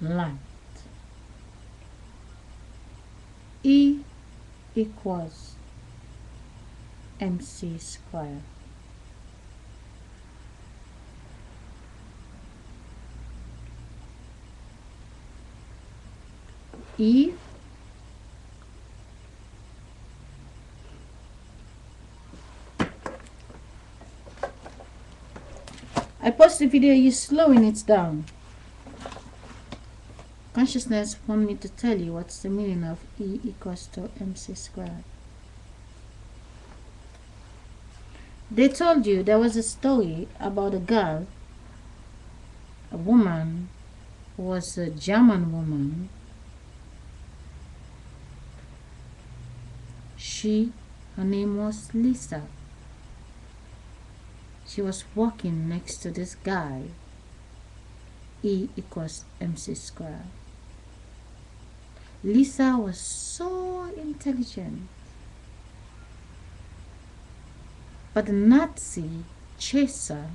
light. E equals mc squared. E I post the video, you slowing it down. Consciousness want me to tell you what's the meaning of E equals to mc squared. They told you there was a story about a girl, a woman who was a German woman. Her name was Lisa. She was walking next to this guy. E equals mc squared. Lisa was so intelligent, but the Nazi chased her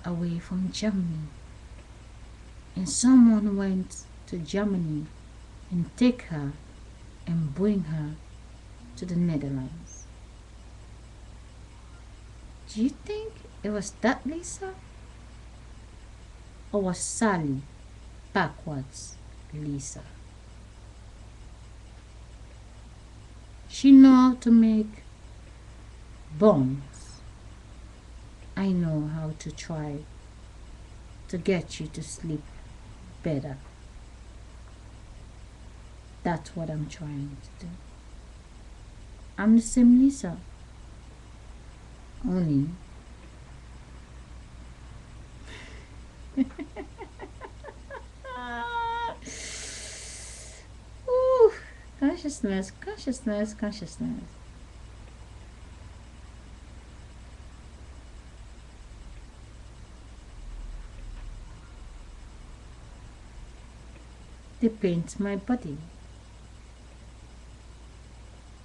away from Germany, and someone went to Germany and take her and bring her to the Netherlands. Do you think it was that Lisa? Or was Sally backwards Lisa? She know how to make bombs. I know how to try to get you to sleep better. That's what I'm trying to do. I'm the same Lisa. Only Ooh, consciousness. They paint my body.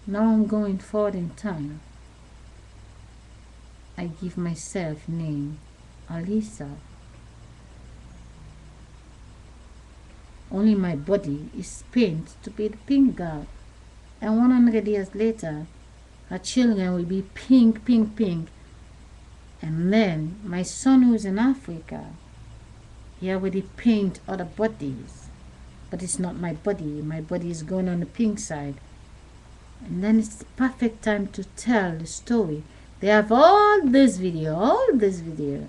Now I'm going forward in time. I give myself name Alisa. Only my body is painted to be the pink girl, and 100 years later her children will be pink, and then my son who's in Africa, he already paint other bodies, but it's not my body. My body is going on the pink side, and then it's the perfect time to tell the story. They have all this video.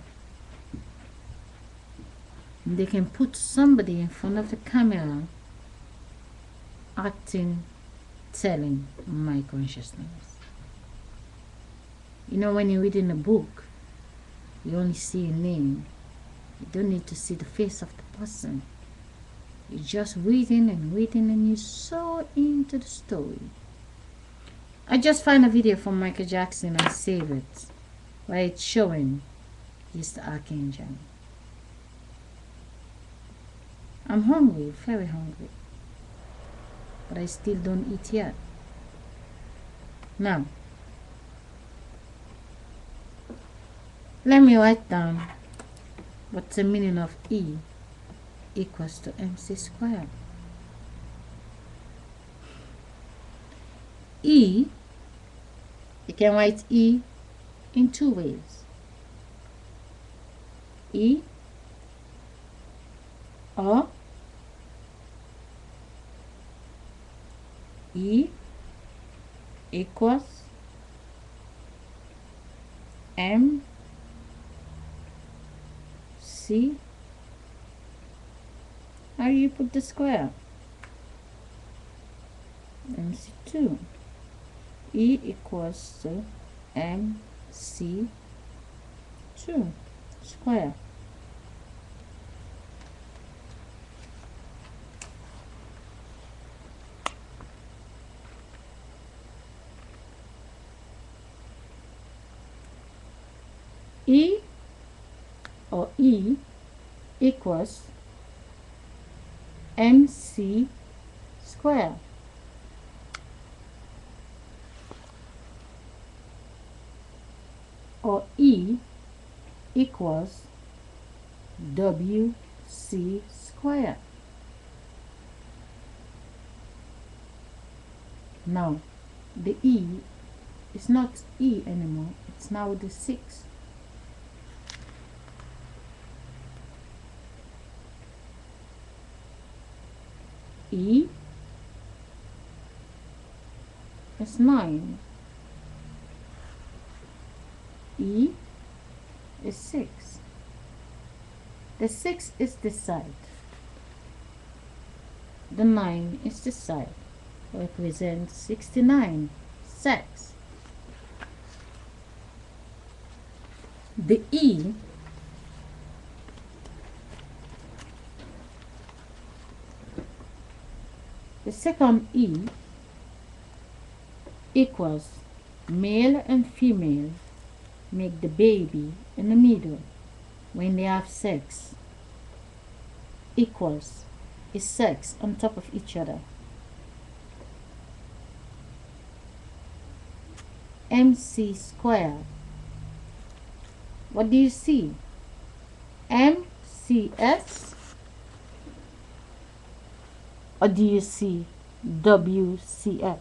They can put somebody in front of the camera acting, telling my consciousness. You know, when you're reading a book, you only see a name. You don't need to see the face of the person. You're just reading and you're so into the story. I just find a video from Michael Jackson and save it, where it's showing he's the archangel. I'm hungry, very hungry, but I still don't eat yet. Now, let me write down what's the meaning of E equals to mc squared. E, you can write E in two ways. E or E equals M C. How do you put the square? MC2. E equals to MC2 square. E or E equals MC square. Or E equals WC square. Now, the E is not E anymore. It's now the 6. E is 9. E is 6. The 6 is this side. The 9 is this side. Represents 69. 6. The E the second E equals male and female make the baby in the middle when they have sex equals is sex on top of each other. MC squared. What do you see? MCS? Or do you see WCS?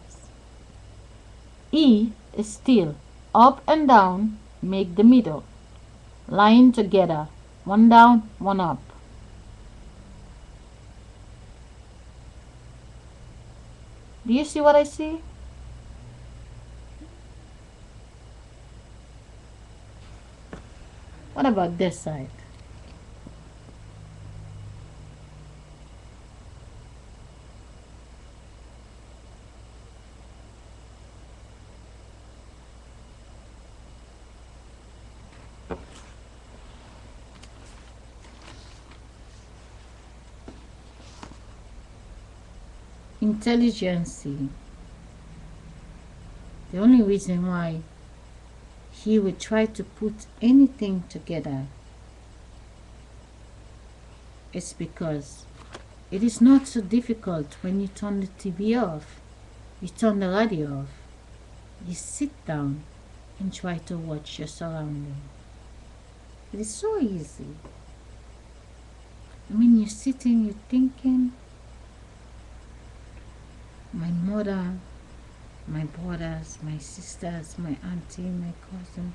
E is still up and down, make the middle. Line together, one down, one up. Do you see what I see? What about this side? Intelligence. The only reason why he would try to put anything together is because it is not so difficult when you turn the TV off, you turn the radio off, you sit down and try to watch your surroundings. It is so easy. I mean, you're sitting, you're thinking, my mother, my brothers, my sisters, my auntie, my cousin,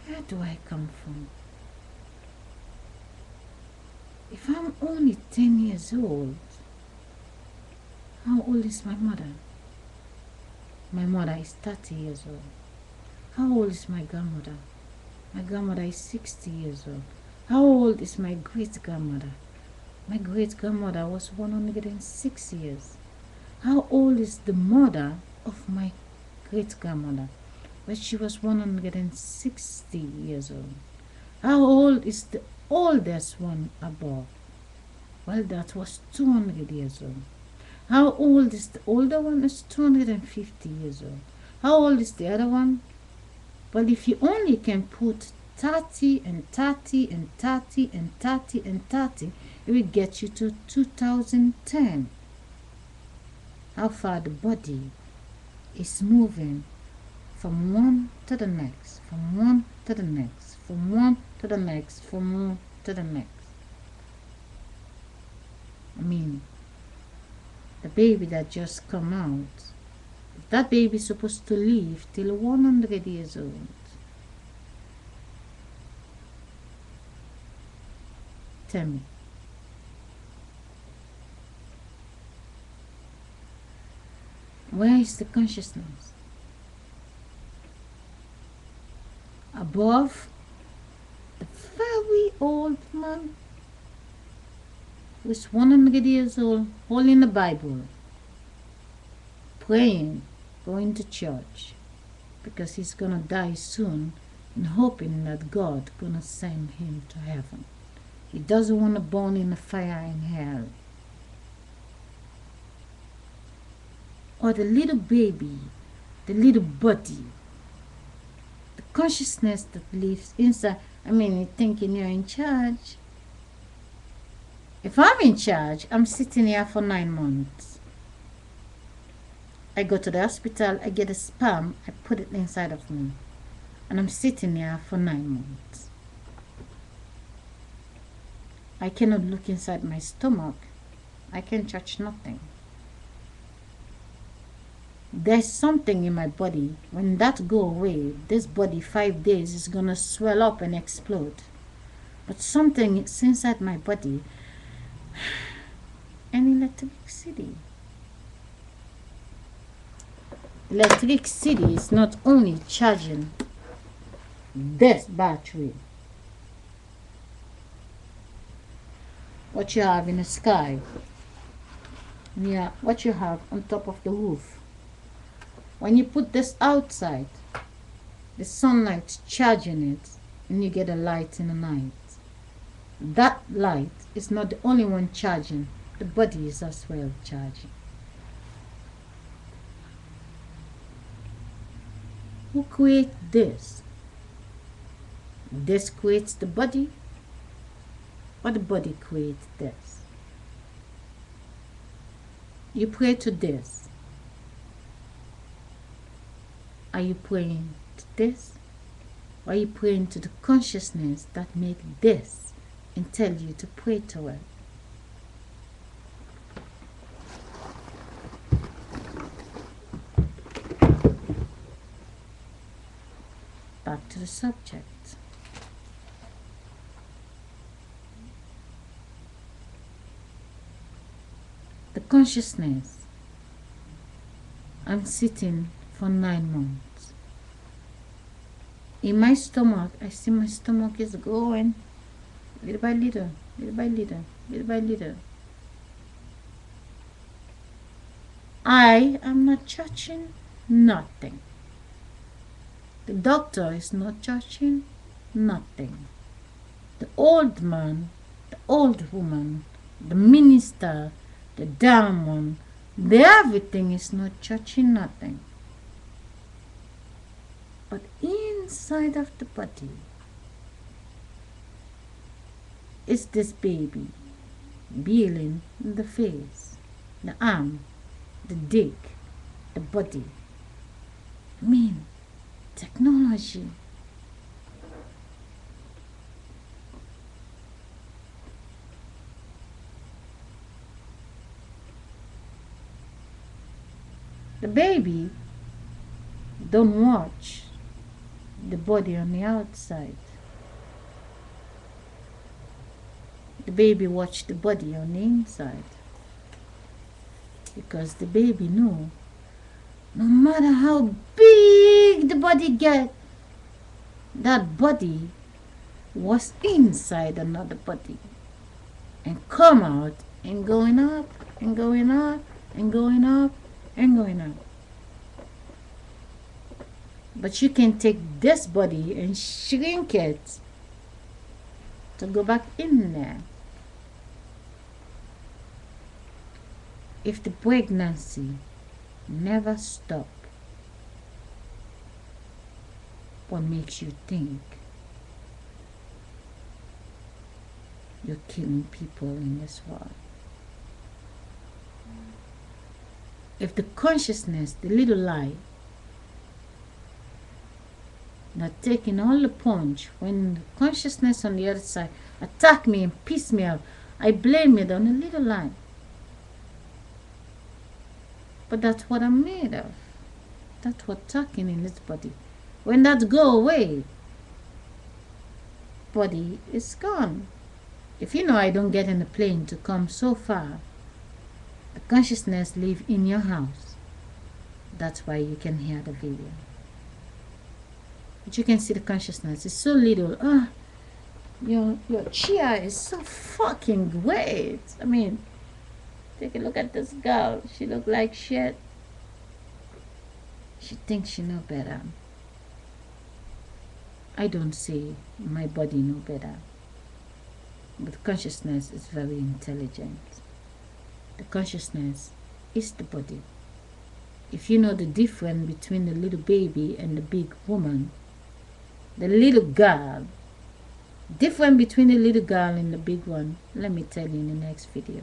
where do I come from? If I'm only 10 years old, how old is my mother? My mother is 30 years old. How old is my grandmother? My grandmother is 60 years old. How old is my great-grandmother? My great-grandmother was 106 years. How old is the mother of my great-grandmother? Well, she was 160 years old. How old is the oldest one above? Well, that was 200 years old. How old is the older one? It's 250 years old. How old is the other one? Well, if you only can put 30 and 30 and 30 and 30 and 30, it will get you to 2010. How far the body is moving from one to the next, from one to the next, from one to the next, from one to the next. I mean, the baby that just come out, if that baby is supposed to live till 100 years old, tell me, where is the consciousness? Above the very old man who is 100 years old, holding the Bible, praying, going to church, because he's gonna die soon, and hoping that God gonna send him to heaven. He doesn't want to burn in the fire in hell. Or the little baby, the little body, the consciousness that lives inside. I mean, you're thinking you're in charge. If I'm in charge, I'm sitting here for 9 months. I go to the hospital, I get a sperm, I put it inside of me, and I'm sitting here for 9 months. I cannot look inside my stomach. I can touch nothing. There's something in my body. When that go away, this body 5 days is gonna swell up and explode. But something is inside my body, and electricity. Electricity is not only charging this battery, what you have in the sky, yeah, what you have on top of the roof. When you put this outside, the sunlight's charging it, and you get a light in the night. That light is not the only one charging, the body is as well charging. Who creates this? This creates the body, or the body creates this? You pray to this. Are you praying to this? Or are you praying to the consciousness that made this and tell you to pray to it? Back to the subject. The consciousness. I'm sitting for 9 months. In my stomach, I see my stomach is growing little by little, little by little, little by little. I am not judging nothing. The doctor is not judging nothing. The old man, the old woman, the minister, the damn one, the everything is not judging nothing. But inside of the body is this baby, beating the face, the arm, the dick, the body. I mean, technology. The baby don't watch the body on the outside. The baby watch the body on the inside. Because the baby know, no matter how big the body get, that body was inside another body. And come out and going up and going up and going up and going up. But you can take this body and shrink it to go back in there. If the pregnancy never stop, what makes you think you're killing people in this world? If the consciousness, the little lie, not taking all the punch, when the consciousness on the other side attack me and piss me off, I blame it on a little lie. But that's what I'm made of. That's what's talking in this body. When that go away, body is gone. If you know I don't get in the plane to come so far, the consciousness live in your house. That's why you can hear the video. But you can see the consciousness. It's so little. Your chair is so fucking great. I mean, take a look at this girl. She look like shit. She thinks she know better. I don't say my body know better. But consciousness is very intelligent. The consciousness is the body. If you know the difference between the little baby and the big woman, the little girl, difference between the little girl and the big one, let me tell you in the next video.